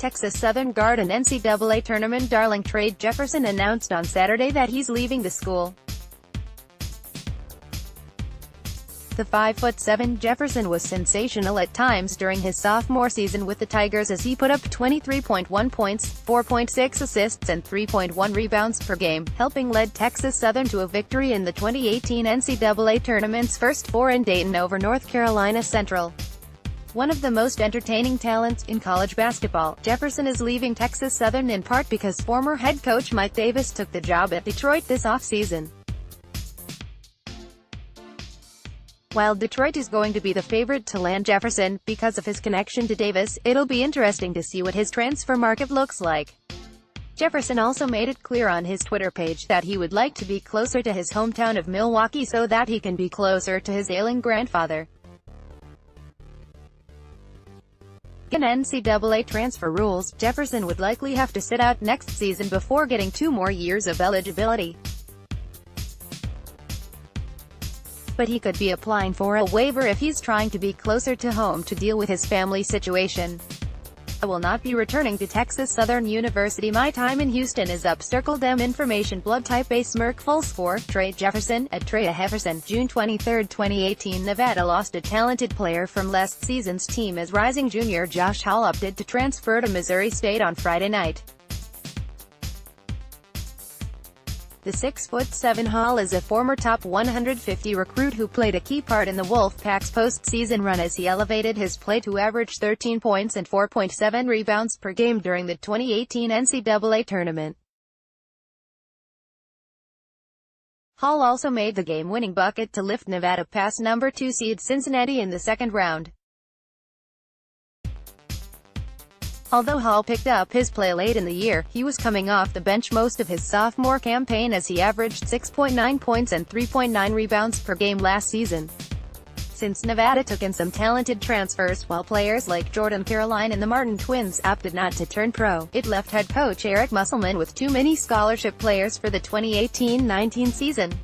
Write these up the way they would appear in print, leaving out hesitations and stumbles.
Texas Southern guard and NCAA tournament darling Trae Jefferson announced on Saturday that he's leaving the school. The 5'7" Jefferson was sensational at times during his sophomore season with the Tigers as he put up 23.1 points, 4.6 assists and 3.1 rebounds per game, helping lead Texas Southern to a victory in the 2018 NCAA tournament's first four in Dayton over North Carolina Central. One of the most entertaining talents in college basketball, Jefferson is leaving Texas Southern in part because former head coach Mike Davis took the job at Detroit this offseason. While Detroit is going to be the favorite to land Jefferson, because of his connection to Davis, it'll be interesting to see what his transfer market looks like. Jefferson also made it clear on his Twitter page that he would like to be closer to his hometown of Milwaukee so that he can be closer to his ailing grandfather. In NCAA transfer rules, Jefferson would likely have to sit out next season before getting 2 more years of eligibility. But he could be applying for a waiver if he's trying to be closer to home to deal with his family situation. "I will not be returning to Texas Southern University. My time in Houston is up." Circle them information. Blood type A smirk full score. Trae Jefferson, at Trae Jefferson, June 23, 2018. Nevada lost a talented player from last season's team as rising junior Josh Hall opted to transfer to Missouri State on Friday night. The 6'7" Hall is a former top 150 recruit who played a key part in the Wolfpack's postseason run as he elevated his play to average 13 points and 4.7 rebounds per game during the 2018 NCAA tournament. Hall also made the game-winning bucket to lift Nevada past number 2 seed Cincinnati in the second round. Although Hall picked up his play late in the year, he was coming off the bench most of his sophomore campaign as he averaged 6.9 points and 3.9 rebounds per game last season. Since Nevada took in some talented transfers, while players like Jordan Caroline and the Martin twins opted not to turn pro, it left head coach Eric Musselman with too many scholarship players for the 2018-19 season.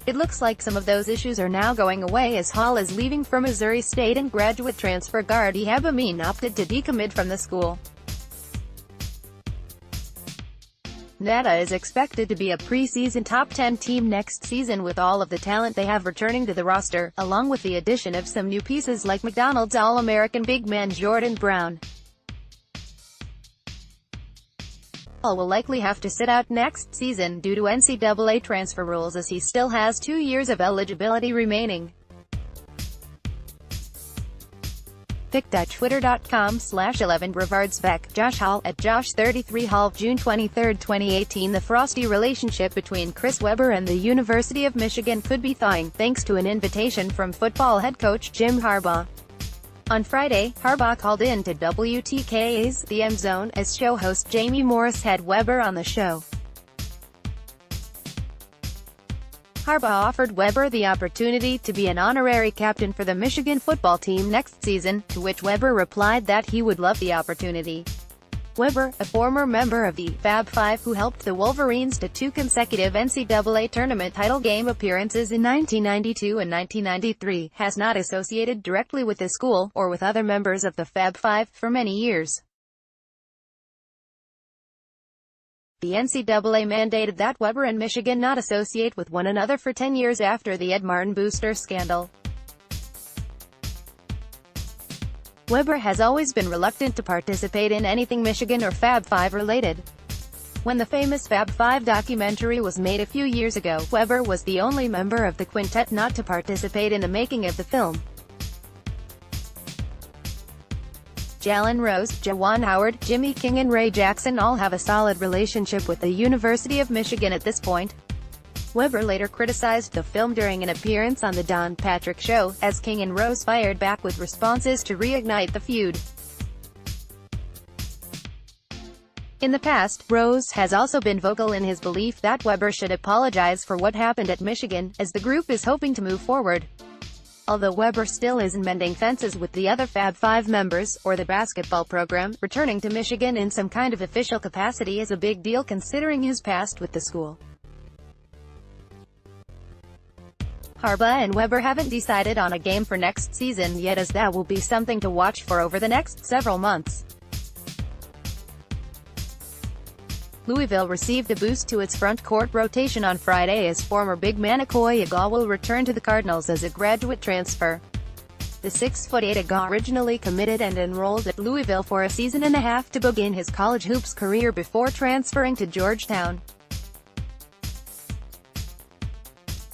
It looks like some of those issues are now going away as Hall is leaving for Missouri State and graduate transfer guard Ehab Amin opted to decommit from the school. Nevada is expected to be a preseason top 10 team next season with all of the talent they have returning to the roster, along with the addition of some new pieces like McDonald's All-American big man Jordan Brown. Hall will likely have to sit out next season due to NCAA transfer rules as he still has 2 years of eligibility remaining. Pic.twitter.com/11revardsbeck. Josh Hall, at Josh33 Hall, June 23, 2018. The frosty relationship between Chris Webber and the University of Michigan could be thawing, thanks to an invitation from football head coach Jim Harbaugh. On Friday, Harbaugh called in to WTKA's The End Zone as show host Jamie Morris had Webber on the show. Harbaugh offered Webber the opportunity to be an honorary captain for the Michigan football team next season, to which Webber replied that he would love the opportunity. Webber, a former member of the Fab Five who helped the Wolverines to 2 consecutive NCAA tournament title game appearances in 1992 and 1993, has not associated directly with the school, or with other members of the Fab Five, for many years. The NCAA mandated that Webber and Michigan not associate with one another for 10 years after the Ed Martin booster scandal. Webber has always been reluctant to participate in anything Michigan or Fab Five related. When the famous Fab Five documentary was made a few years ago, Webber was the only member of the quintet not to participate in the making of the film. Jalen Rose, Jawan Howard, Jimmy King and Ray Jackson all have a solid relationship with the University of Michigan at this point. Webber later criticized the film during an appearance on The Don Patrick Show, as King and Rose fired back with responses to reignite the feud. In the past, Rose has also been vocal in his belief that Webber should apologize for what happened at Michigan, as the group is hoping to move forward. Although Webber still isn't mending fences with the other Fab Five members, or the basketball program, returning to Michigan in some kind of official capacity is a big deal considering his past with the school. Harbaugh and Weber haven't decided on a game for next season yet, as that will be something to watch for over the next several months. Louisville received a boost to its front court rotation on Friday as former big man Trae Jefferson will return to the Cardinals as a graduate transfer. The 6'8" Aga originally committed and enrolled at Louisville for a season and a half to begin his college hoops career before transferring to Georgetown.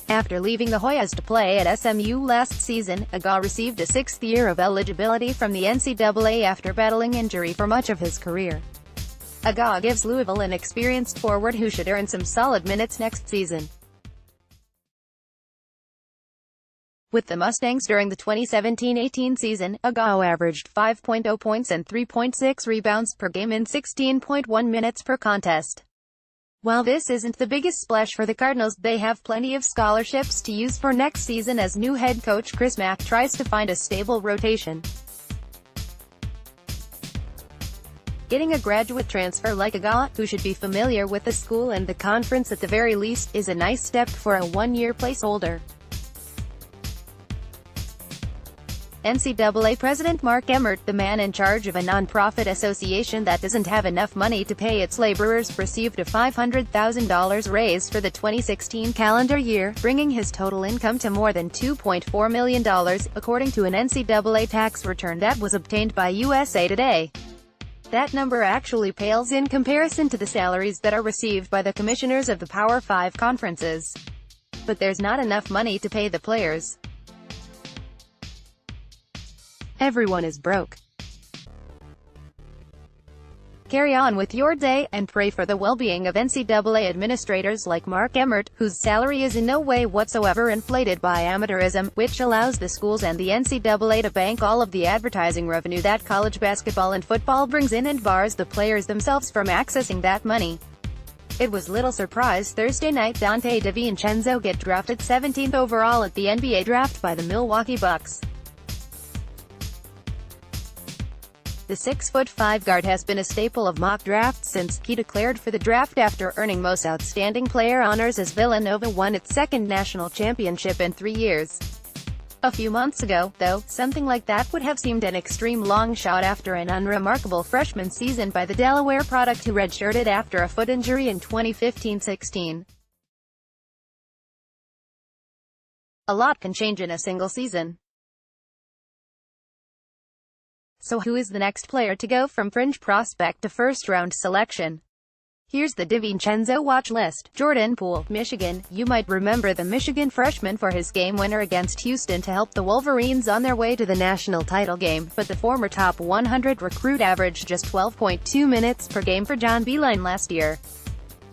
After leaving the Hoyas to play at SMU last season, Aga received a sixth year of eligibility from the NCAA after battling injury for much of his career. Aga gives Louisville an experienced forward who should earn some solid minutes next season. With the Mustangs during the 2017-18 season, Aga averaged 5.0 points and 3.6 rebounds per game in 16.1 minutes per contest. While this isn't the biggest splash for the Cardinals, they have plenty of scholarships to use for next season as new head coach Chris Mack tries to find a stable rotation. Getting a graduate transfer like Aga, who should be familiar with the school and the conference at the very least, is a nice step for a one-year placeholder. NCAA President Mark Emmert, the man in charge of a non-profit association that doesn't have enough money to pay its laborers, received a $500,000 raise for the 2016 calendar year, bringing his total income to more than $2.4 million, according to an NCAA tax return that was obtained by USA Today. That number actually pales in comparison to the salaries that are received by the commissioners of the Power 5 conferences. But there's not enough money to pay the players. Everyone is broke. Carry on with your day, and pray for the well-being of NCAA administrators like Mark Emmert, whose salary is in no way whatsoever inflated by amateurism, which allows the schools and the NCAA to bank all of the advertising revenue that college basketball and football brings in and bars the players themselves from accessing that money. It was little surprise Thursday night Donte DiVincenzo get drafted 17th overall at the NBA draft by the Milwaukee Bucks. The 6'5" guard has been a staple of mock drafts since he declared for the draft after earning Most Outstanding Player honors as Villanova won its second national championship in 3 years. A few months ago, though, something like that would have seemed an extreme long shot after an unremarkable freshman season by the Delaware product who redshirted after a foot injury in 2015-16. A lot can change in a single season. So who is the next player to go from fringe prospect to first-round selection? Here's the DiVincenzo watch list. Jordan Poole, Michigan. You might remember the Michigan freshman for his game winner against Houston to help the Wolverines on their way to the national title game, but the former top 100 recruit averaged just 12.2 minutes per game for John Beilein last year.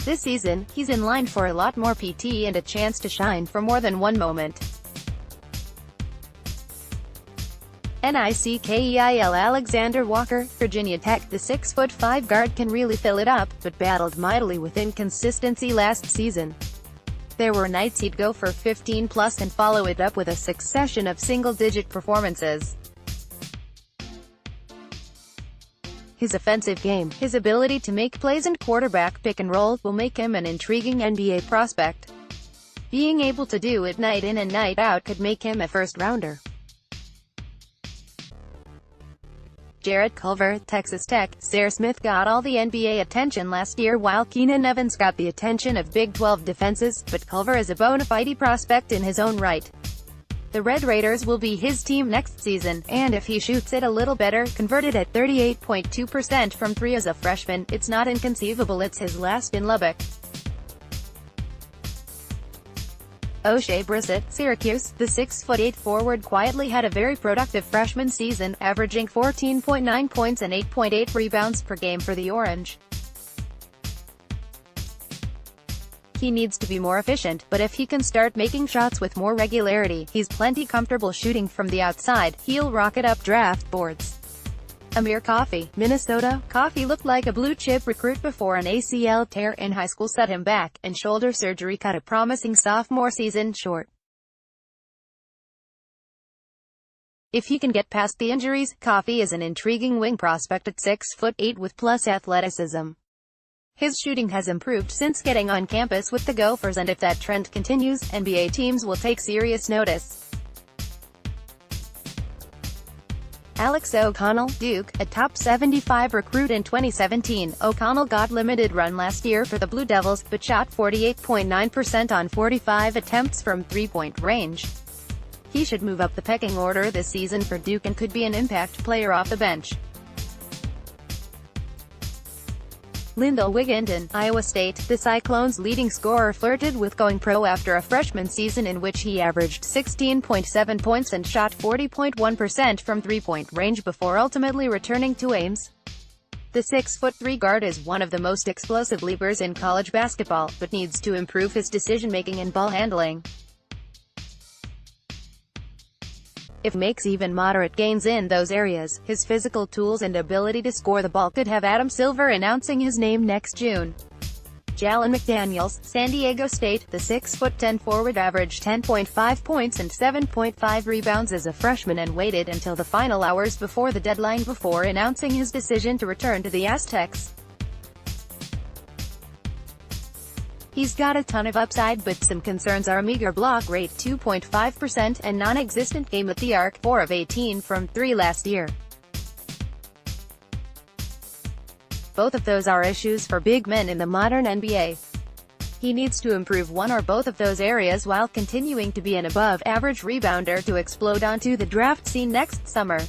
This season, he's in line for a lot more PT and a chance to shine for more than one moment. NICKEIL Alexander Walker, Virginia Tech. The 6'5" guard can really fill it up, but battled mightily with inconsistency last season. There were nights he'd go for 15+ and follow it up with a succession of single-digit performances. His offensive game, his ability to make plays and quarterback pick and roll, will make him an intriguing NBA prospect. Being able to do it night in and night out could make him a first-rounder. Jarrett Culver, Texas Tech. Zaire Smith got all the NBA attention last year while Keenan Evans got the attention of Big 12 defenses, but Culver is a bona fide prospect in his own right. The Red Raiders will be his team next season, and if he shoots it a little better, converted at 38.2% from 3 as a freshman, it's not inconceivable it's his last in Lubbock. O'Shea Brissett, Syracuse. The 6'8" forward quietly had a very productive freshman season, averaging 14.9 points and 8.8 rebounds per game for the Orange. He needs to be more efficient, but if he can start making shots with more regularity, he's plenty comfortable shooting from the outside, he'll rocket up draft boards. Amir Coffey, Minnesota. Coffey looked like a blue-chip recruit before an ACL tear in high school set him back, and shoulder surgery cut a promising sophomore season short. If he can get past the injuries, Coffey is an intriguing wing prospect at 6'8" with plus athleticism. His shooting has improved since getting on campus with the Gophers, and if that trend continues, NBA teams will take serious notice. Alex O'Connell, Duke, a top 75 recruit in 2017, O'Connell got limited run last year for the Blue Devils, but shot 48.9% on 45 attempts from three-point range. He should move up the pecking order this season for Duke and could be an impact player off the bench. Lyndall Wigginton, Iowa State, the Cyclones' leading scorer, flirted with going pro after a freshman season in which he averaged 16.7 points and shot 40.1% from three-point range before ultimately returning to Ames. The 6'3" guard is one of the most explosive leapers in college basketball, but needs to improve his decision-making and ball handling. If he makes even moderate gains in those areas, his physical tools and ability to score the ball could have Adam Silver announcing his name next June. Jalen McDaniels, San Diego State, the 6'10" forward averaged 10.5 points and 7.5 rebounds as a freshman and waited until the final hours before the deadline before announcing his decision to return to the Aztecs. He's got a ton of upside, but some concerns are a meager block rate 2.5% and non-existent game at the arc 4 of 18 from 3 last year. Both of those are issues for big men in the modern NBA. He needs to improve one or both of those areas while continuing to be an above-average rebounder to explode onto the draft scene next summer.